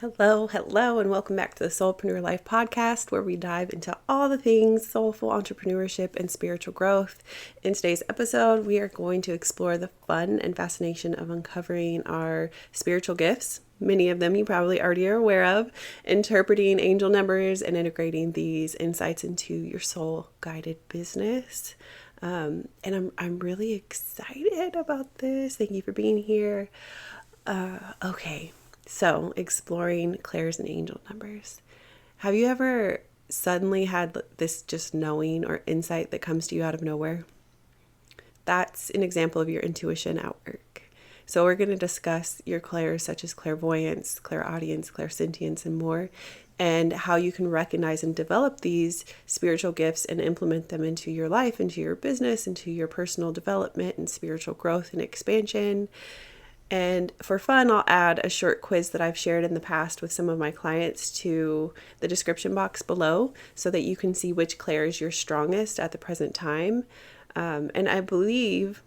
Hello, and welcome back to the Soulpreneur Life podcast, where we dive into all the things soulful entrepreneurship and spiritual growth. In today's episode, we are going to explore the fun and fascination of uncovering our spiritual gifts. Many of them you probably already are aware of, interpreting angel numbers and integrating these insights into your soul-guided business. And I'm really excited about this. Thank you for being here. Okay. So, exploring clairs and angel numbers. Have you ever suddenly had this just knowing or insight that comes to you out of nowhere? That's an example of your intuition at work. So we're going to discuss your clairs such as clairvoyance, clairaudience, clairsentience, and more, and how you can recognize and develop these spiritual gifts and implement them into your life, into your business, into your personal development and spiritual growth and expansion. And for fun, I'll add a short quiz that I've shared in the past with some of my clients to the description box below so that you can see which clair is your strongest at the present time. And I believe,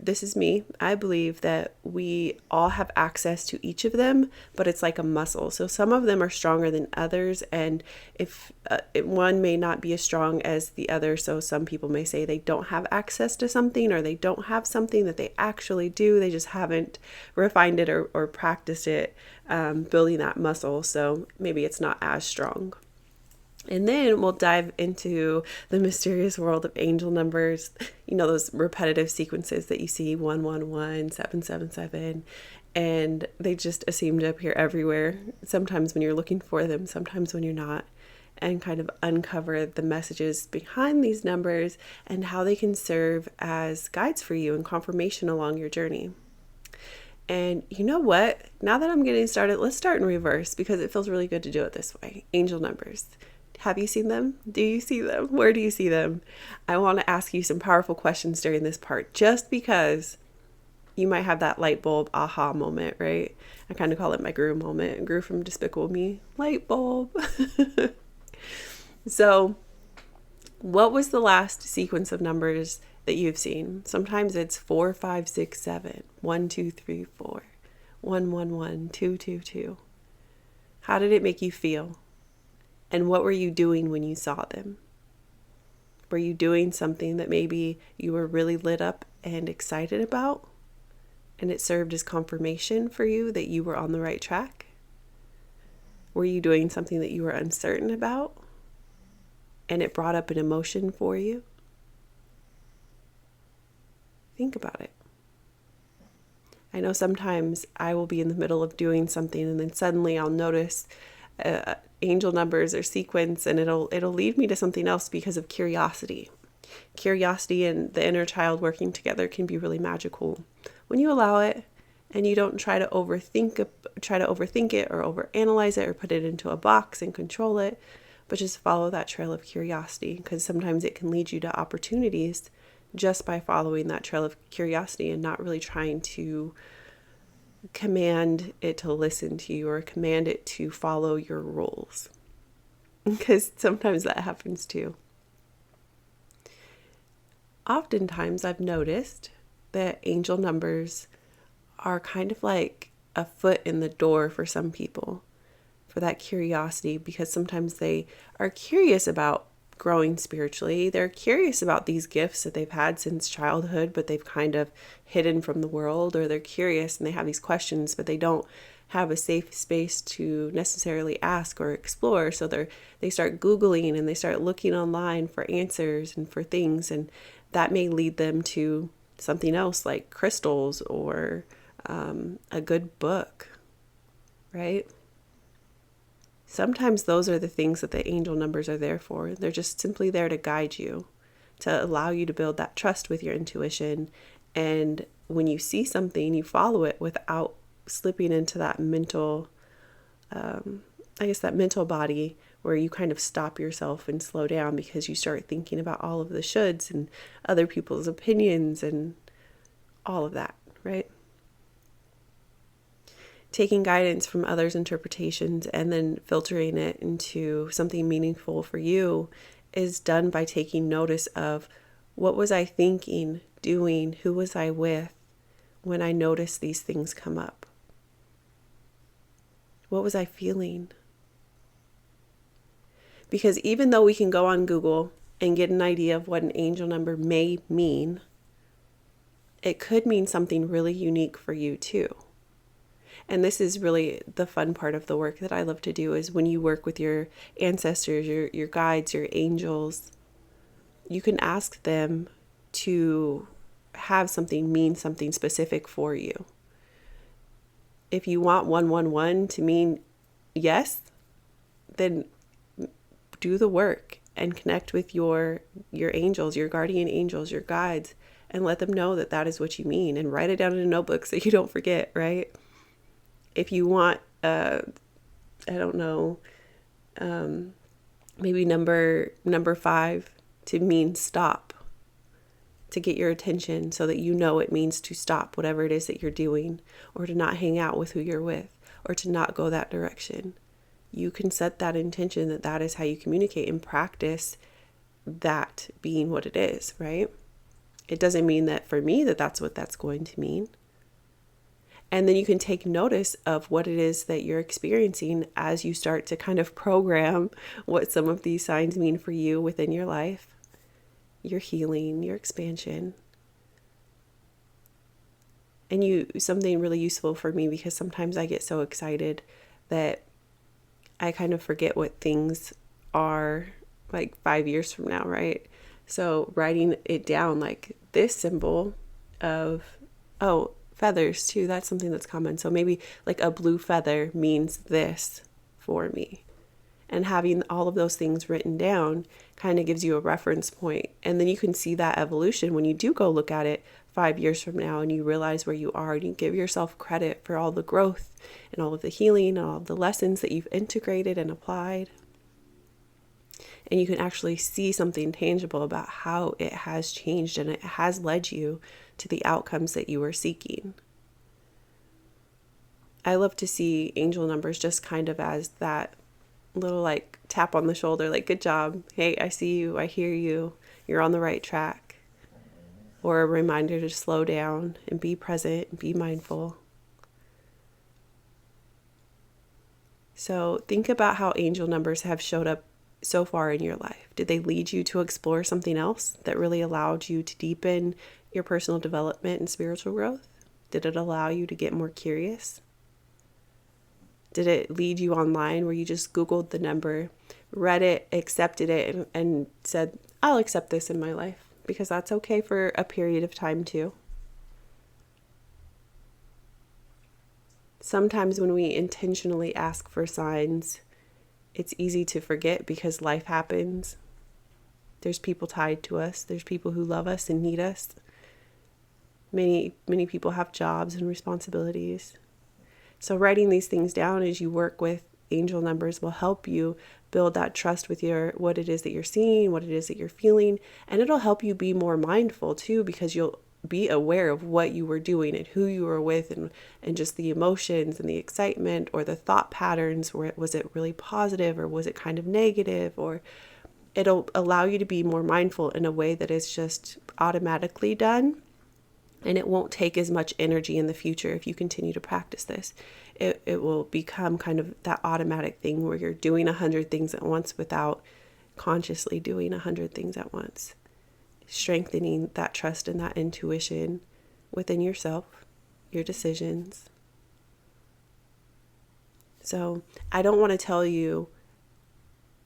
this is me, I believe that we all have access to each of them, but it's like a muscle. So some of them are stronger than others, and if one may not be as strong as the other, so some people may say they don't have access to something, or they don't have something that they actually do. They just haven't refined it or practiced it, building that muscle. So maybe it's not as strong. And then we'll dive into the mysterious world of angel numbers, those repetitive sequences that you see, 111, 777, and they just seem to appear everywhere, sometimes when you're looking for them, sometimes when you're not, and kind of uncover the messages behind these numbers and how they can serve as guides for you and confirmation along your journey. And you know what? Now that I'm getting started, let's start in reverse because it feels really good to do it this way. Angel numbers. Have you seen them? Do you see them? Where do you see them? I want to ask you some powerful questions during this part, just because you might have that light bulb aha moment, right? I kind of call it my Gru moment. Gru from Despicable Me. Light bulb. So, what was the last sequence of numbers that you've seen? Sometimes it's 4, 5, 6, 7, 1, 2, 3, 4, 1, 1, 1, 2, 2, 2. How did it make you feel? And what were you doing when you saw them? Were you doing something that maybe you were really lit up and excited about, and it served as confirmation for you that you were on the right track? Were you doing something that you were uncertain about, and it brought up an emotion for you? Think about it. I know sometimes I will be in the middle of doing something, and then suddenly I'll notice angel numbers or sequence, and it'll lead me to something else because of curiosity. Curiosity and the inner child working together can be really magical when you allow it, and you don't try to overthink it or overanalyze it or put it into a box and control it, but just follow that trail of curiosity, because sometimes it can lead you to opportunities just by following that trail of curiosity and not really trying to command it to listen to you or command it to follow your rules, because sometimes that happens too. Oftentimes I've noticed that angel numbers are kind of like a foot in the door for some people, for that curiosity, because sometimes they are curious about growing spiritually. They're curious about these gifts that they've had since childhood, but they've kind of hidden from the world, or they're curious and they have these questions, but they don't have a safe space to necessarily ask or explore. So they start Googling and they start looking online for answers and for things, and that may lead them to something else like crystals or a good book, right? Sometimes those are the things that the angel numbers are there for. They're just simply there to guide you, to allow you to build that trust with your intuition. And when you see something, you follow it without slipping into that mental, that mental body where you kind of stop yourself and slow down because you start thinking about all of the shoulds and other people's opinions and all of that, right? Taking guidance from others' interpretations and then filtering it into something meaningful for you is done by taking notice of what was I thinking, doing, who was I with when I noticed these things come up. What was I feeling? Because even though we can go on Google and get an idea of what an angel number may mean, it could mean something really unique for you too. And this is really the fun part of the work that I love to do, is when you work with your ancestors, your guides, your angels, you can ask them to have something mean something specific for you. If you want 111 to mean yes, then do the work and connect with your angels, your guardian angels, your guides, and let them know that that is what you mean, and write it down in a notebook so you don't forget, right? If you want, I don't know, maybe number 5 to mean stop, to get your attention so that you know it means to stop whatever it is that you're doing, or to not hang out with who you're with, or to not go that direction. You can set that intention that that is how you communicate and practice that being what it is, right? It doesn't mean that for me that that's what that's going to mean. And then you can take notice of what it is that you're experiencing as you start to kind of program what some of these signs mean for you within your life, your healing, your expansion. And something really useful for me, because sometimes I get so excited that I kind of forget what things are like 5 years from now, right? So writing it down, like this symbol of, feathers too, that's something that's common. So maybe like a blue feather means this for me. And having all of those things written down kind of gives you a reference point. And then you can see that evolution when you do go look at it 5 years from now, and you realize where you are, and you give yourself credit for all the growth and all of the healing and all of the lessons that you've integrated and applied. And you can actually see something tangible about how it has changed and it has led you to the outcomes that you were seeking. I love to see angel numbers just kind of as that little like tap on the shoulder, like, good job. Hey, I see you. I hear you. You're on the right track. Or a reminder to slow down and be present and be mindful. So think about how angel numbers have showed up so far in your life. Did they lead you to explore something else that really allowed you to deepen your personal development and spiritual growth? Did it allow you to get more curious? Did it lead you online where you just Googled the number, read it, accepted it, and said, I'll accept this in my life, because that's okay for a period of time too? Sometimes when we intentionally ask for signs, it's easy to forget because life happens. There's people tied to us. There's people who love us and need us. Many people have jobs and responsibilities. So writing these things down as you work with angel numbers will help you build that trust with what it is that you're seeing, what it is that you're feeling. And it'll help you be more mindful too, because you'll be aware of what you were doing and who you were with, and just the emotions and the excitement or the thought patterns. Was it really positive, or was it kind of negative? Or it'll allow you to be more mindful in a way that is just automatically done. And it won't take as much energy in the future if you continue to practice this. It will become kind of that automatic thing where you're doing 100 things at once without consciously doing 100 things at once. Strengthening that trust and that intuition within yourself, your decisions. So I don't want to tell you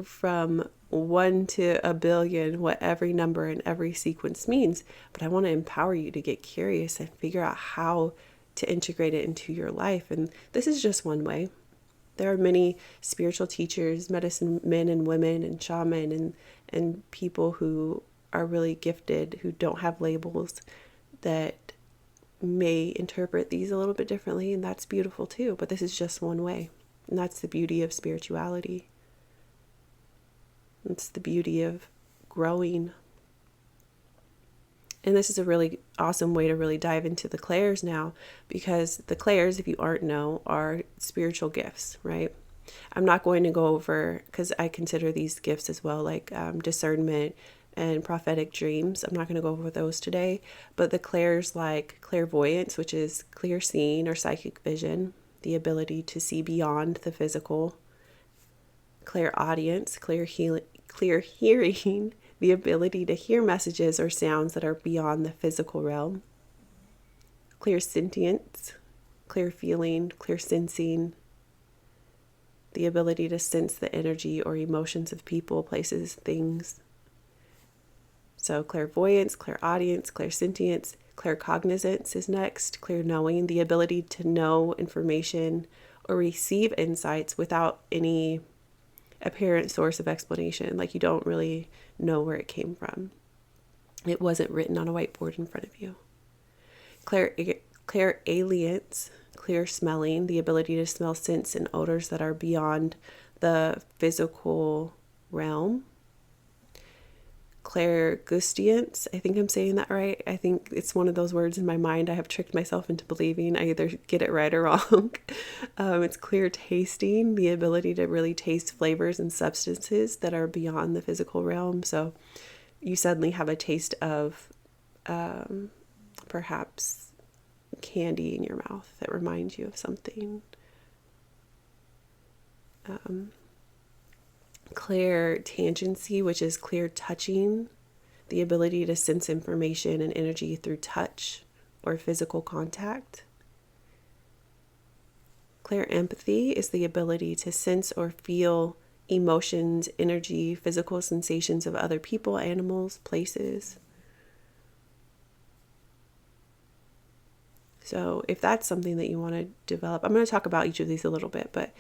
from 1 to a billion what every number and every sequence means, but I want to empower you to get curious and figure out how to integrate it into your life. And this is just one way. There are many spiritual teachers, medicine men and women, and shaman and people who are really gifted, who don't have labels, that may interpret these a little bit differently, and that's beautiful too. But this is just one way, and that's the beauty of spirituality. It's the beauty of growing. And this is a really awesome way to really dive into the clairs now, because the clairs, if you aren't know, are spiritual gifts, right? I'm not going to go over, because I consider these gifts as well, like discernment and prophetic dreams. I'm not going to go over those today, but the clairs like clairvoyance, which is clear seeing or psychic vision, the ability to see beyond the physical. Clairaudience, clear hearing, the ability to hear messages or sounds that are beyond the physical realm. Clairsentience, clear feeling, clear sensing, the ability to sense the energy or emotions of people, places, things. So clairvoyance, clairaudience, clairsentience, claircognizance is next. Clear knowing, the ability to know information or receive insights without any apparent source of explanation. Like you don't really know where it came from. It wasn't written on a whiteboard in front of you. Clairalience, clear smelling, the ability to smell scents and odors that are beyond the physical realm. Clairgustance, I think I'm saying that right. I think it's one of those words in my mind I have tricked myself into believing. I either get it right or wrong. It's clear tasting, the ability to really taste flavors and substances that are beyond the physical realm. So you suddenly have a taste of perhaps candy in your mouth that reminds you of something. Clear tangency, which is clear touching, the ability to sense information and energy through touch or physical contact. Clear empathy is the ability to sense or feel emotions, energy, physical sensations of other people, animals, places. So if that's something that you want to develop, I'm going to talk about each of these a little bit, but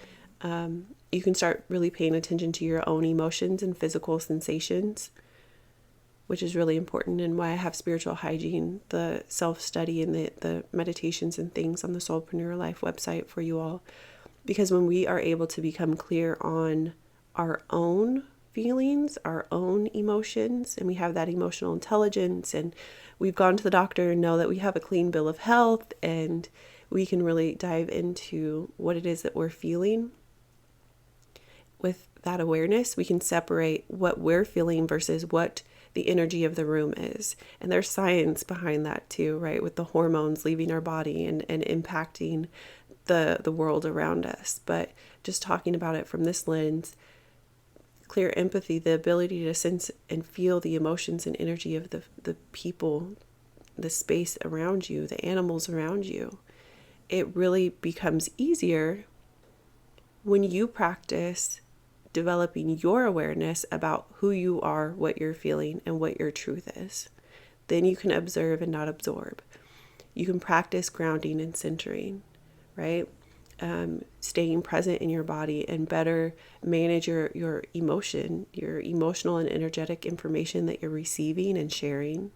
you can start really paying attention to your own emotions and physical sensations, which is really important, and why I have spiritual hygiene, the self-study and the meditations and things on the Soulpreneur Life website for you all. Because when we are able to become clear on our own feelings, our own emotions, and we have that emotional intelligence, and we've gone to the doctor and know that we have a clean bill of health, and we can really dive into what it is that we're feeling. With that awareness, we can separate what we're feeling versus what the energy of the room is. And there's science behind that too, right? With the hormones leaving our body and impacting the world around us. But just talking about it from this lens, clear empathy, the ability to sense and feel the emotions and energy of the people, the space around you, the animals around you. It really becomes easier when you practice developing your awareness about who you are, what you're feeling, and what your truth is. Then you can observe and not absorb. You can practice grounding and centering, right? Staying present in your body and better manage your emotion, your emotional and energetic information that you're receiving and sharing.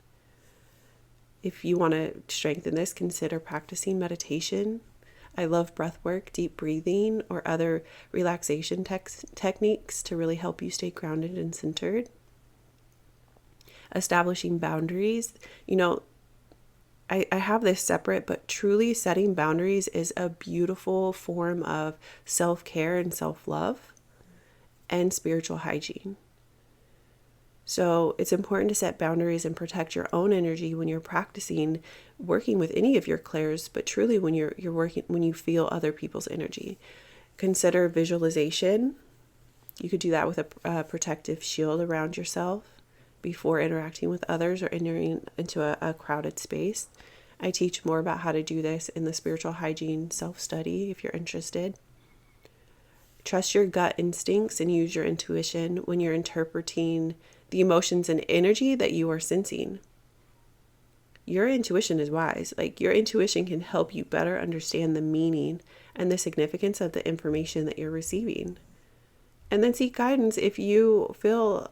If you want to strengthen this, consider practicing meditation. I love breath work, deep breathing, or other relaxation techniques to really help you stay grounded and centered. Establishing boundaries. You know, I have this separate, but truly setting boundaries is a beautiful form of self-care and self-love and spiritual hygiene. So it's important to set boundaries and protect your own energy when you're practicing working with any of your clairs, but truly when you're working, when you feel other people's energy. Consider visualization. You could do that with a protective shield around yourself before interacting with others or entering into a crowded space. I teach more about how to do this in the spiritual hygiene self-study if you're interested. Trust your gut instincts and use your intuition when you're interpreting the emotions and energy that you are sensing. Your intuition is wise. Like, your intuition can help you better understand the meaning and the significance of the information that you're receiving. And then seek guidance if you feel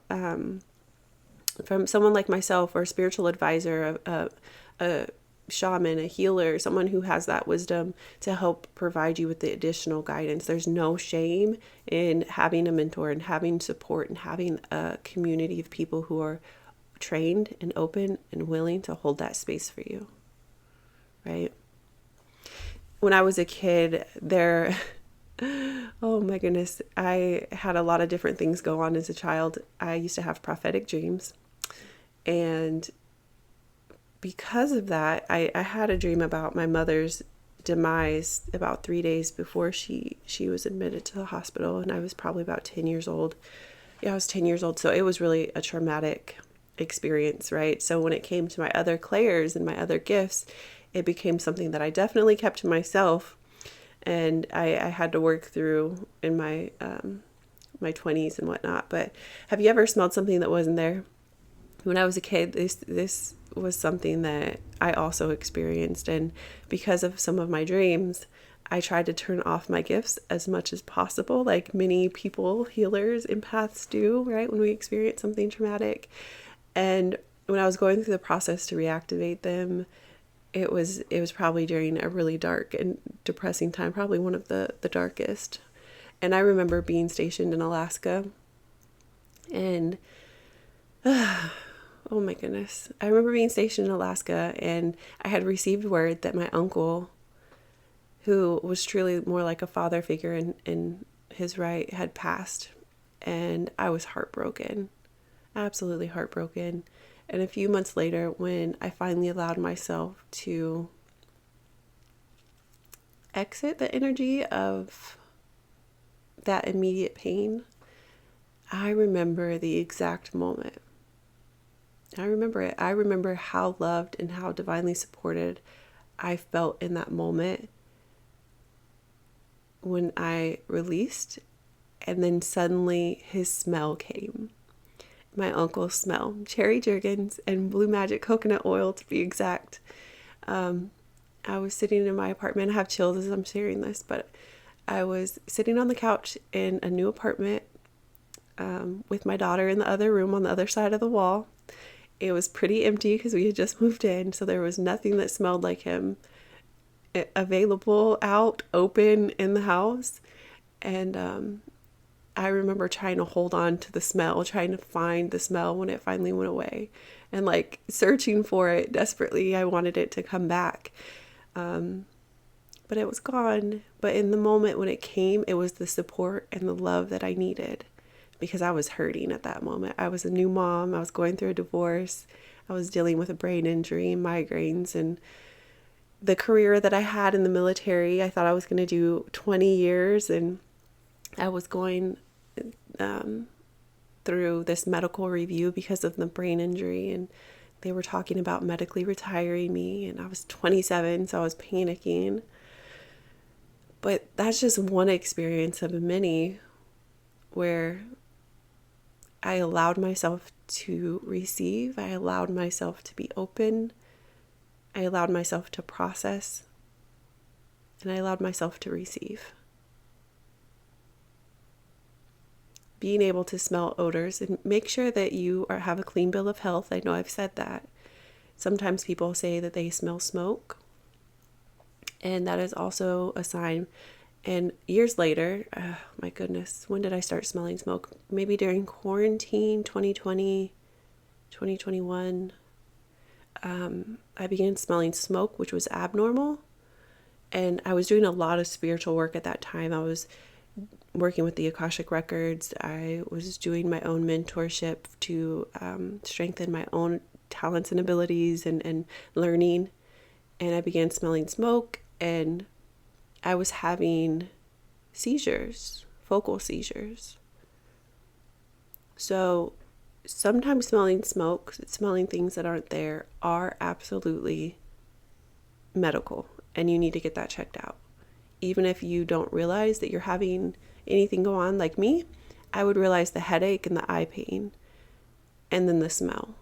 from someone like myself or a spiritual advisor, a shaman, a healer, someone who has that wisdom to help provide you with the additional guidance. There's no shame in having a mentor and having support and having a community of people who are trained and open and willing to hold that space for you, right? When I was a kid, oh my goodness, I had a lot of different things go on as a child. I used to have prophetic dreams, and because of that, I had a dream about my mother's demise about 3 days before she was admitted to the hospital, and I was probably about 10 years old. Yeah, I was 10 years old, so it was really a traumatic experience, right? So when it came to my other clairs and my other gifts, it became something that I definitely kept to myself, and I had to work through in my my 20s and whatnot. But have you ever smelled something that wasn't there? When I was a kid, this was something that I also experienced, and because of some of my dreams, I tried to turn off my gifts as much as possible, like many people, healers, empaths do, right? When we experience something traumatic. And when I was going through the process to reactivate them, it was probably during a really dark and depressing time, probably one of the darkest. And I remember being stationed in Alaska, and oh my goodness. I remember being stationed in Alaska, and I had received word that my uncle, who was truly more like a father figure in his right, had passed. And I was heartbroken, absolutely heartbroken. And a few months later, when I finally allowed myself to exit the energy of that immediate pain, I remember the exact moment. I remember it. I remember how loved and how divinely supported I felt in that moment when I released, and then suddenly his smell came. My uncle's smell, cherry Jergens and blue magic coconut oil to be exact. I was sitting in my apartment. I have chills as I'm sharing this, but I was sitting on the couch in a new apartment with my daughter in the other room on the other side of the wall. It was pretty empty because we had just moved in, so there was nothing that smelled like him available, out, open in the house. And I remember trying to hold on to the smell, trying to find the smell when it finally went away, and like searching for it desperately. I wanted it to come back. But it was gone. But in the moment when it came, it was the support and the love that I needed, because I was hurting at that moment. I was a new mom. I was going through a divorce. I was dealing with a brain injury, migraines, and the career that I had in the military. I thought I was going to do 20 years, and I was going through this medical review because of the brain injury, and they were talking about medically retiring me, and I was 27, so I was panicking. But that's just one experience of many where I allowed myself to receive. I allowed myself to be open. I allowed myself to process. And I allowed myself to receive. Being able to smell odors, and make sure that you have a clean bill of health. I know I've said that. Sometimes people say that they smell smoke, and that is also a sign. And years later, my goodness, when did I start smelling smoke? Maybe during quarantine, 2020, 2021. I began smelling smoke, which was abnormal. And I was doing a lot of spiritual work at that time. I was working with the Akashic Records. I was doing my own mentorship to strengthen my own talents and abilities and learning. And I began smelling smoke, and I was having seizures, focal seizures. So sometimes smelling smoke, smelling things that aren't there, are absolutely medical, and you need to get that checked out. Even if you don't realize that you're having anything go on, like me, I would realize the headache and the eye pain and then the smell.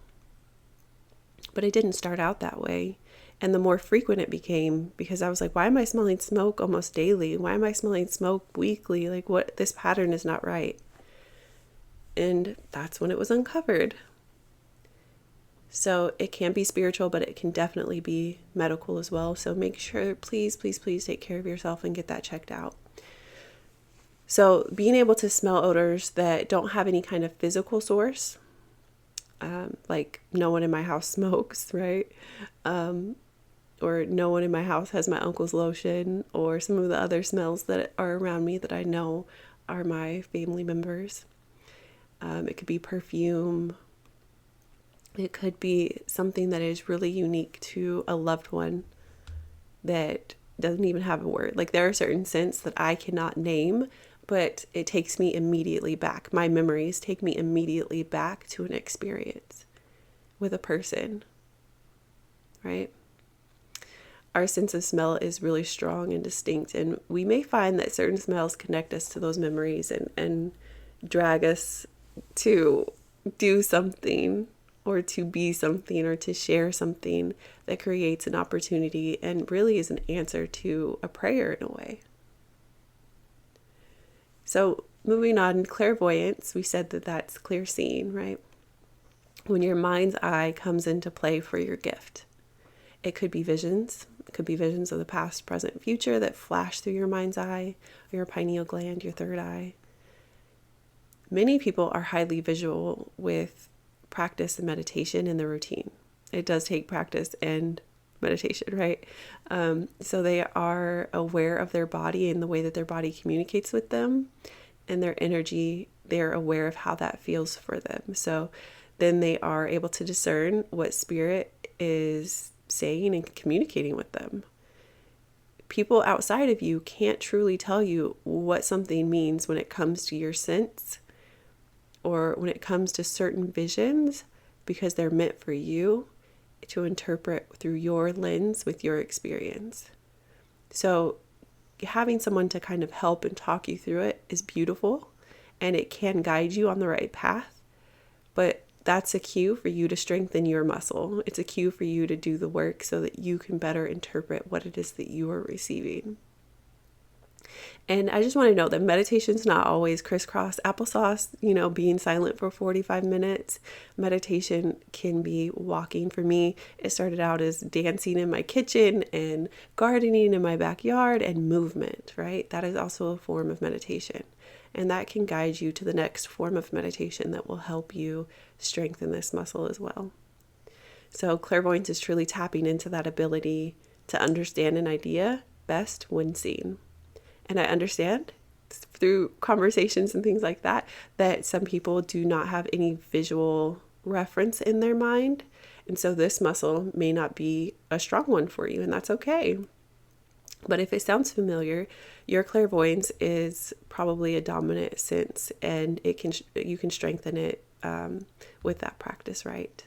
But it didn't start out that way. And the more frequent it became, because I was like, why am I smelling smoke almost daily? Why am I smelling smoke weekly? Like, what? This pattern is not right. And that's when it was uncovered. So it can be spiritual, but it can definitely be medical as well. So make sure, please, please, please take care of yourself and get that checked out. So being able to smell odors that don't have any kind of physical source, like no one in my house smokes, right? Or no one in my house has my uncle's lotion, or some of the other smells that are around me that I know are my family members. It could be perfume. It could be something that is really unique to a loved one that doesn't even have a word. Like there are certain scents that I cannot name, but it takes me immediately back. My memories take me immediately back to an experience with a person, right? Our sense of smell is really strong and distinct, and we may find that certain smells connect us to those memories and drag us to do something or to be something or to share something that creates an opportunity and really is an answer to a prayer in a way. So moving on, clairvoyance, we said that that's clear seeing, right? When your mind's eye comes into play for your gift. It could be visions. It could be visions of the past, present, future that flash through your mind's eye, your pineal gland, your third eye. Many people are highly visual with practice and meditation in their routine. It does take practice and meditation, right? So they are aware of their body and the way that their body communicates with them and their energy. They're aware of how that feels for them. So then they are able to discern what spirit is saying and communicating with them. People outside of you can't truly tell you what something means when it comes to your sense or when it comes to certain visions, because they're meant for you to interpret through your lens with your experience. So having someone to kind of help and talk you through it is beautiful, and it can guide you on the right path. But that's a cue for you to strengthen your muscle. It's a cue for you to do the work so that you can better interpret what it is that you are receiving. And I just want to note that meditation's not always crisscross applesauce, being silent for 45 minutes. Meditation can be walking. For me, it started out as dancing in my kitchen and gardening in my backyard and movement, right? That is also a form of meditation. And that can guide you to the next form of meditation that will help you strengthen this muscle as well. So clairvoyance is truly tapping into that ability to understand an idea best when seen. And I understand through conversations and things like that some people do not have any visual reference in their mind. And so this muscle may not be a strong one for you, and that's okay. But if it sounds familiar, your clairvoyance is probably a dominant sense, and you can strengthen it with that practice, right?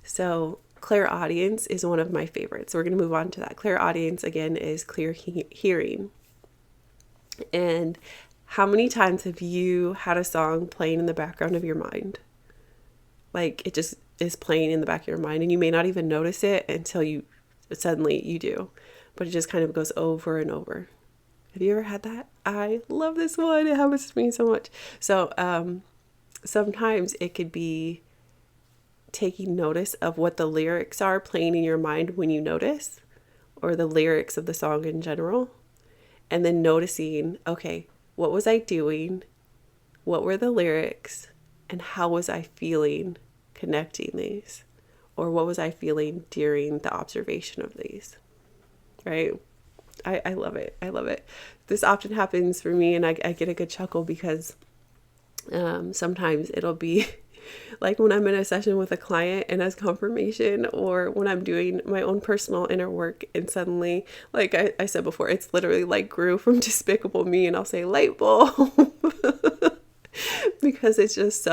So clairaudience is one of my favorites. So we're going to move on to that. Clairaudience, again, is clear hearing. And how many times have you had a song playing in the background of your mind? Like it just is playing in the back of your mind, and you may not even notice it until you do. But it just kind of goes over and over. Have you ever had that? I love this one. It happens to me so much. So sometimes it could be taking notice of what the lyrics are playing in your mind when you notice, or the lyrics of the song in general. And then noticing, okay, what was I doing? What were the lyrics? And how was I feeling connecting these? Or what was I feeling during the observation of these? Right? I love it. I love it. This often happens for me, and I get a good chuckle because sometimes it'll be like when I'm in a session with a client and as confirmation, or when I'm doing my own personal inner work, and suddenly, like I said before, it's literally like Gru from Despicable Me, and I'll say light bulb because it's just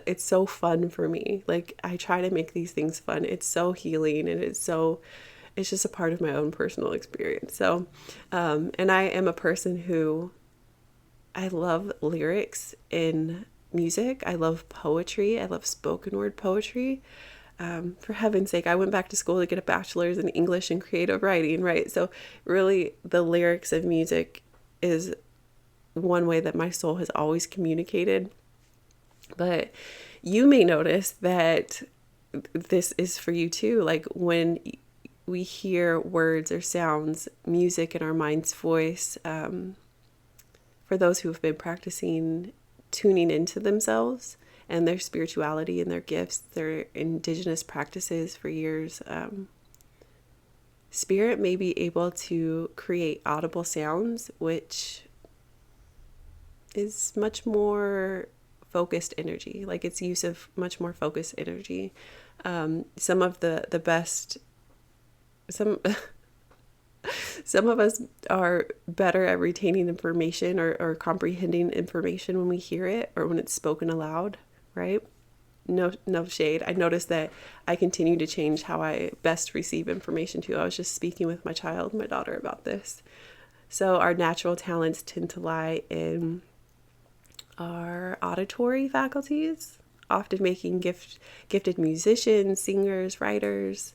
it's so fun for me. Like I try to make these things fun. It's so healing, and it's just a part of my own personal experience. So, and I am a person who I love lyrics in music. I love poetry. I love spoken word poetry. For heaven's sake, I went back to school to get a bachelor's in English and creative writing, right? So really the lyrics of music is one way that my soul has always communicated. But you may notice that this is for you too. Like when we hear words or sounds, music in our mind's voice, for those who have been practicing tuning into themselves and their spirituality and their gifts, their indigenous practices for years, spirit may be able to create audible sounds, which is much more focused energy, like its use of much more focused energy. Some of the best Some of us are better at retaining information or comprehending information when we hear it or when it's spoken aloud, right? No shade. I noticed that I continue to change how I best receive information too. I was just speaking with my daughter about this. So our natural talents tend to lie in our auditory faculties, often making gifted musicians, singers, writers,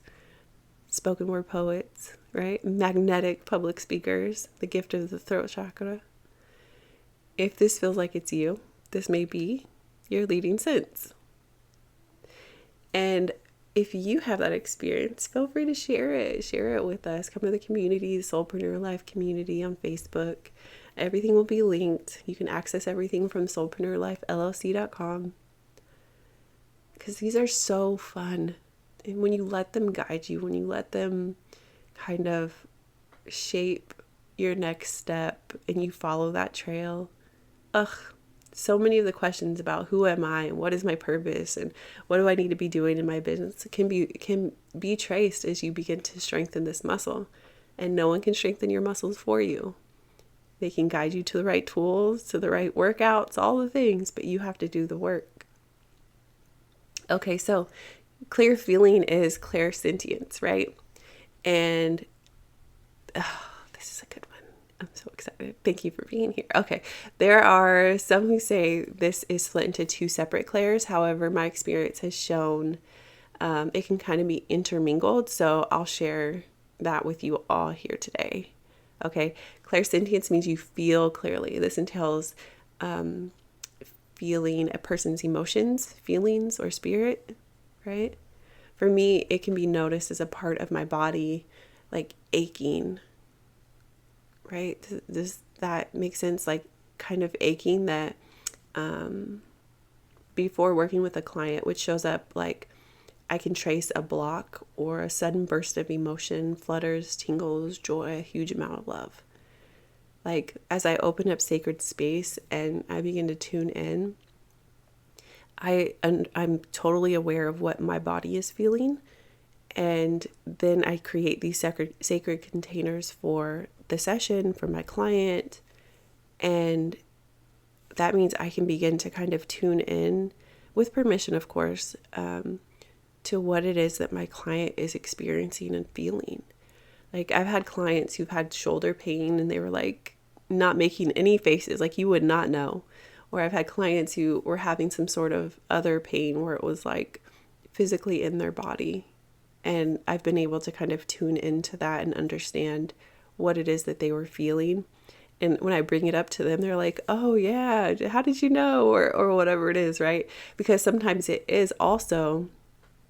spoken word poets, right? Magnetic public speakers, the gift of the throat chakra. If this feels like it's you, this may be your leading sense. And if you have that experience, feel free to share it. Share it with us. Come to the community, the Soulpreneur Life community on Facebook. Everything will be linked. You can access everything from soulpreneurlifellc.com. Because these are so fun. And when you let them guide you, when you let them kind of shape your next step and you follow that trail, so many of the questions about who am I and what is my purpose and what do I need to be doing in my business can be traced as you begin to strengthen this muscle. And no one can strengthen your muscles for you. They can guide you to the right tools, to the right workouts, all the things, but you have to do the work. Okay, so clear feeling is clairsentience, right? And this is a good one. I'm so excited. Thank you for being here. Okay. There are some who say this is split into two separate clairs. However, my experience has shown it can kind of be intermingled. So I'll share that with you all here today. Okay. Clairsentience means you feel clearly. This entails feeling a person's emotions, feelings, or spirit, right? For me, it can be noticed as a part of my body, like aching, right? Does that make sense? Like kind of aching that before working with a client, which shows up like I can trace a block or a sudden burst of emotion, flutters, tingles, joy, a huge amount of love. Like as I open up sacred space and I begin to tune in, I'm totally aware of what my body is feeling. And then I create these sacred containers for the session, for my client. And that means I can begin to kind of tune in, with permission, of course, to what it is that my client is experiencing and feeling. Like I've had clients who've had shoulder pain and they were like not making any faces, like you would not know. Or I've had clients who were having some sort of other pain where it was like physically in their body. And I've been able to kind of tune into that and understand what it is that they were feeling. And when I bring it up to them, they're like, oh yeah, how did you know? Or whatever it is, right? Because sometimes it is also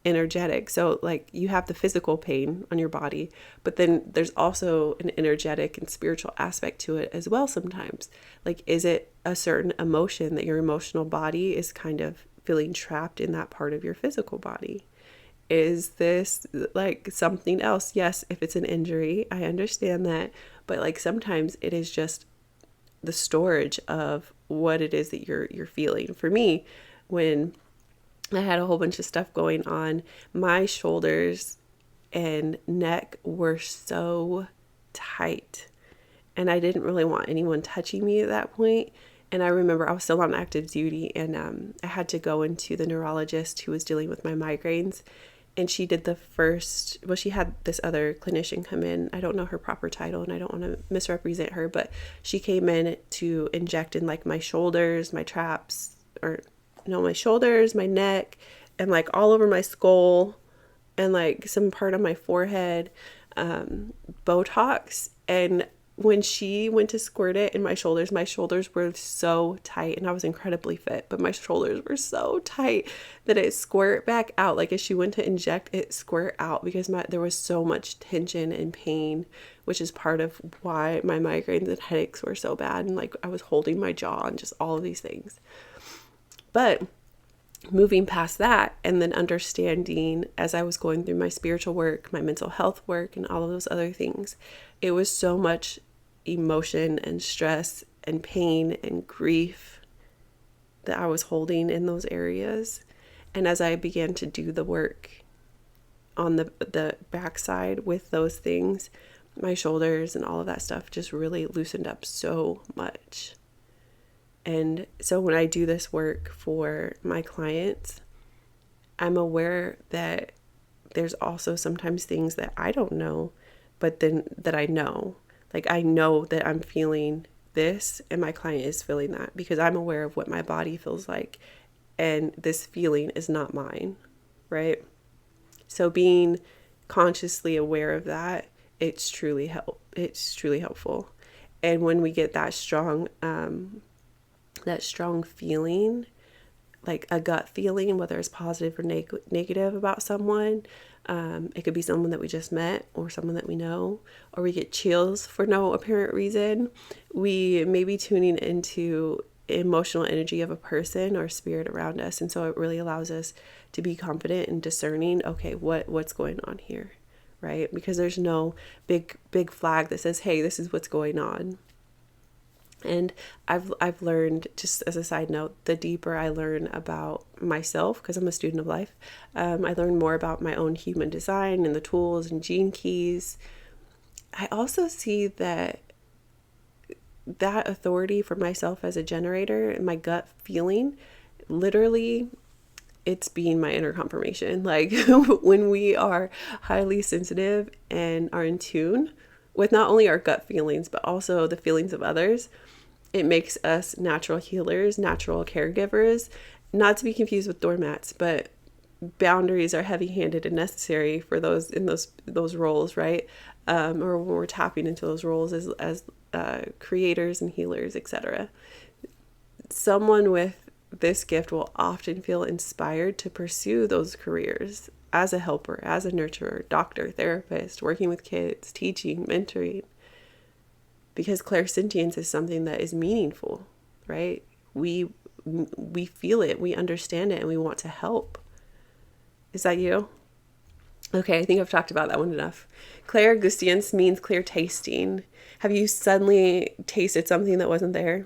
energetic. So like you have the physical pain on your body, but then there's also an energetic and spiritual aspect to it as well sometimes. Like, is it a certain emotion that your emotional body is kind of feeling trapped in that part of your physical body? Is this like something else? Yes, if it's an injury, I understand that. But like sometimes it is just the storage of what it is that you're feeling. For me, when I had a whole bunch of stuff going on, my shoulders and neck were so tight. And I didn't really want anyone touching me at that point. And I remember I was still on active duty and I had to go into the neurologist who was dealing with my migraines. And she did she had this other clinician come in. I don't know her proper title and I don't want to misrepresent her, but she came in to inject in like my shoulders, my traps, my shoulders, my neck, and like all over my skull and like some part of my forehead, Botox. And when she went to squirt it in my shoulders were so tight, and I was incredibly fit, but my shoulders were so tight that it squirt back out. Like as she went to inject, it squirt out because there was so much tension and pain, which is part of why my migraines and headaches were so bad. And like I was holding my jaw and just all of these things. But moving past that and then understanding as I was going through my spiritual work, my mental health work, and all of those other things, it was so much emotion and stress and pain and grief that I was holding in those areas. And as I began to do the work on the backside with those things, my shoulders and all of that stuff just really loosened up so much. And so when I do this work for my clients, I'm aware that there's also sometimes things that I don't know, but then that I know. Like I know that I'm feeling this and my client is feeling that because I'm aware of what my body feels like. And this feeling is not mine, right? So being consciously aware of that, it's truly helpful. And when we get that strong feeling, like a gut feeling, whether it's positive or negative about someone, it could be someone that we just met or someone that we know, or we get chills for no apparent reason, we may be tuning into emotional energy of a person or spirit around us. And so it really allows us to be confident and discerning, okay, what's going on here, right? Because there's no big flag that says, hey, this is what's going on. And I've learned, just as a side note, the deeper I learn about myself, because I'm a student of life, I learn more about my own human design and the tools and gene keys. I also see that authority for myself as a generator and my gut feeling, literally, it's being my inner confirmation. Like when we are highly sensitive and are in tune with not only our gut feelings, but also the feelings of others, it makes us natural healers, natural caregivers, not to be confused with doormats, but boundaries are heavy-handed and necessary for those in those roles, right? Or when we're tapping into those roles as creators and healers, etc. Someone with this gift will often feel inspired to pursue those careers as a helper, as a nurturer, doctor, therapist, working with kids, teaching, mentoring, because clairsentience is something that is meaningful, right? We feel it, we understand it, and we want to help. Is that you? Okay, I think I've talked about that one enough. Clairgustance means clear tasting. Have you suddenly tasted something that wasn't there?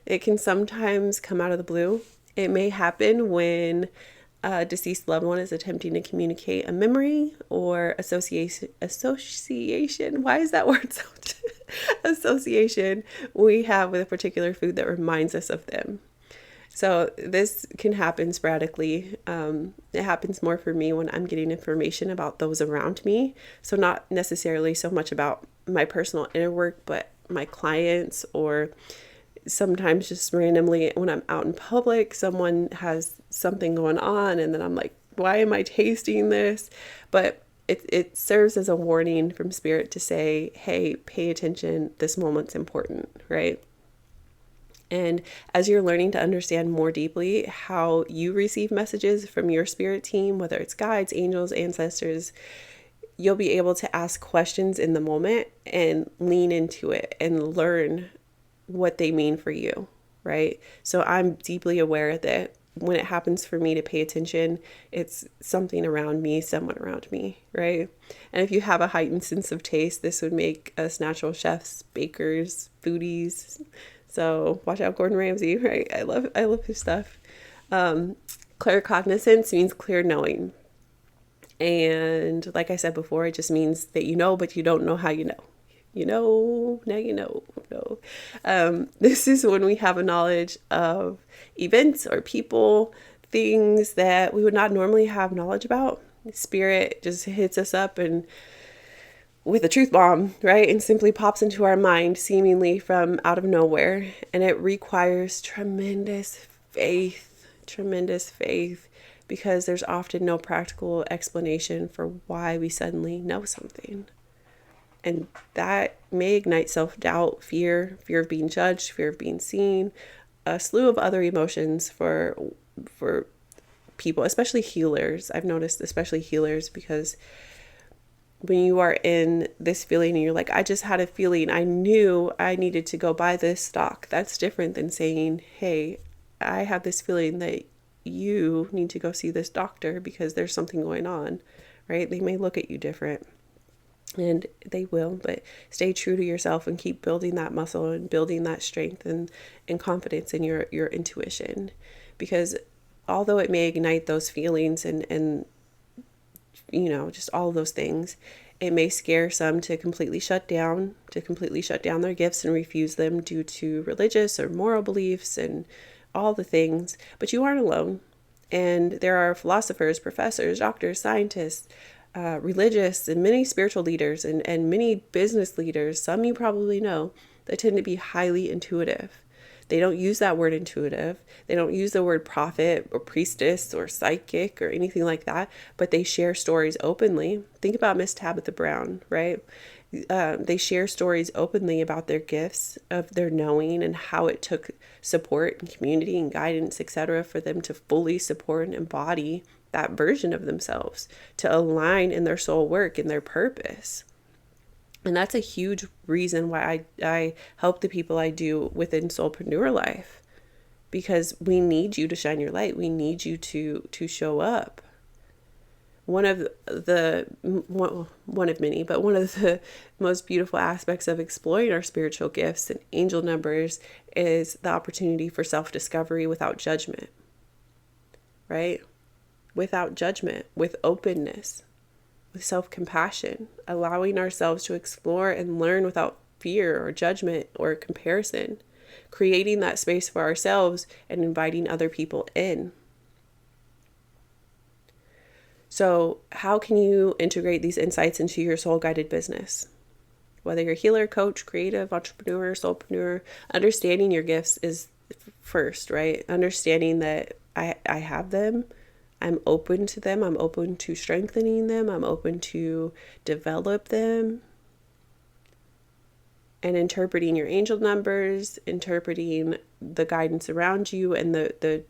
It can sometimes come out of the blue. It may happen when a deceased loved one is attempting to communicate a memory or association. Why is that word so association we have with a particular food that reminds us of them? So this can happen sporadically. It happens more for me when I'm getting information about those around me. So not necessarily so much about my personal inner work, but my clients, or sometimes just randomly when I'm out in public, someone has something going on and then I'm like, why am I tasting this? But it serves as a warning from spirit to say, hey, pay attention. This moment's important, right? And as you're learning to understand more deeply how you receive messages from your spirit team, whether it's guides, angels, ancestors, you'll be able to ask questions in the moment and lean into it and learn what they mean for you, right? So I'm deeply aware that when it happens for me to pay attention, it's something around me, someone around me, right? And if you have a heightened sense of taste, this would make us natural chefs, bakers, foodies. So watch out, Gordon Ramsay, right? I love his stuff. Claircognizance means clear knowing. And like I said before, it just means that you know, but you don't know how you know. You know, now you know. No. This is when we have a knowledge of events or people, things that we would not normally have knowledge about. Spirit just hits us up and with a truth bomb, right? And simply pops into our mind seemingly from out of nowhere. And it requires tremendous faith, because there's often no practical explanation for why we suddenly know something. And that may ignite self-doubt, fear of being judged, fear of being seen, a slew of other emotions for people, especially healers. I've noticed especially healers, because when you are in this feeling and you're like, I just had a feeling, I knew I needed to go buy this stock. That's different than saying, hey, I have this feeling that you need to go see this doctor because there's something going on, right? They may look at you different. And they will, but stay true to yourself and keep building that muscle and building that strength and confidence in your intuition. Because although it may ignite those feelings and just all of those things. It may scare some to completely shut down their gifts and refuse them due to religious or moral beliefs and all the things, but you aren't alone. And there are philosophers, professors, doctors, scientists, religious, and many spiritual leaders and many business leaders, some you probably know, that tend to be highly intuitive. They don't use that word intuitive. They don't use the word prophet or priestess or psychic or anything like that, but they share stories openly. Think about Miss Tabitha Brown, right? They share stories openly about their gifts, of their knowing, and how it took support and community and guidance, etc., for them to fully support and embody that version of themselves, to align in their soul work and their purpose. And that's a huge reason why I help the people I do within Soulpreneur Life, because we need you to shine your light. We need you to show up. One of many, but one of the most beautiful aspects of exploring our spiritual gifts and angel numbers is the opportunity for self-discovery without judgment, right? Without judgment, with openness, with self-compassion, allowing ourselves to explore and learn without fear or judgment or comparison, creating that space for ourselves and inviting other people in. So how can you integrate these insights into your soul-guided business? Whether you're a healer, coach, creative, entrepreneur, soulpreneur, understanding your gifts is first, right? Understanding that I have them. I'm open to them. I'm open to strengthening them. I'm open to develop them. And interpreting your angel numbers, interpreting the guidance around you and the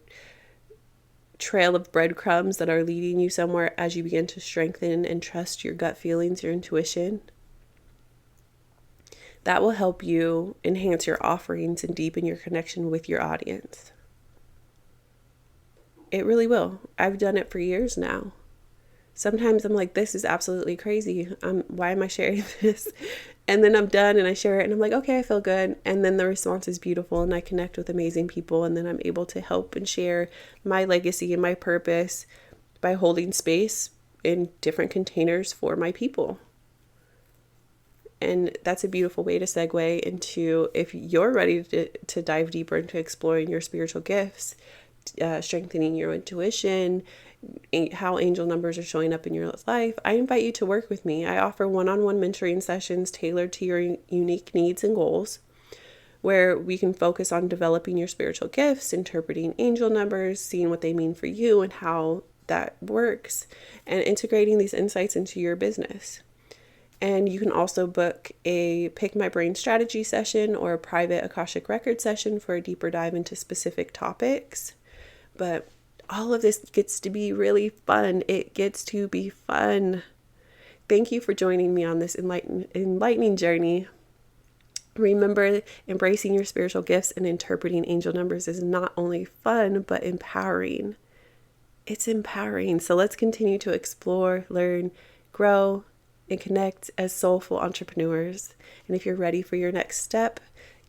trail of breadcrumbs that are leading you somewhere as you begin to strengthen and trust your gut feelings, your intuition. That will help you enhance your offerings and deepen your connection with your audience. It really will. I've done it for years now. Sometimes I'm like, this is absolutely crazy. Why am I sharing this? And then I'm done and I share it and I'm like, okay, I feel good. And then the response is beautiful and I connect with amazing people. And then I'm able to help and share my legacy and my purpose by holding space in different containers for my people. And that's a beautiful way to segue into, if you're ready to dive deeper into exploring your spiritual gifts, strengthening your intuition, how angel numbers are showing up in your life, I invite you to work with me. I offer one-on-one mentoring sessions tailored to your unique needs and goals, where we can focus on developing your spiritual gifts, interpreting angel numbers, seeing what they mean for you and how that works, and integrating these insights into your business. And you can also book a Pick My Brain strategy session or a private Akashic record session for a deeper dive into specific topics. But all of this gets to be really fun. It gets to be fun. Thank you for joining me on this enlightening journey. Remember, embracing your spiritual gifts and interpreting angel numbers is not only fun, but empowering. It's empowering. So let's continue to explore, learn, grow, and connect as soulful entrepreneurs. And if you're ready for your next step,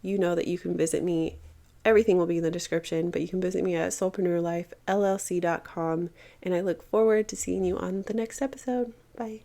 you know that you can visit me. Everything will be in the description, but you can visit me at soulpreneurlifellc.com. And I look forward to seeing you on the next episode. Bye.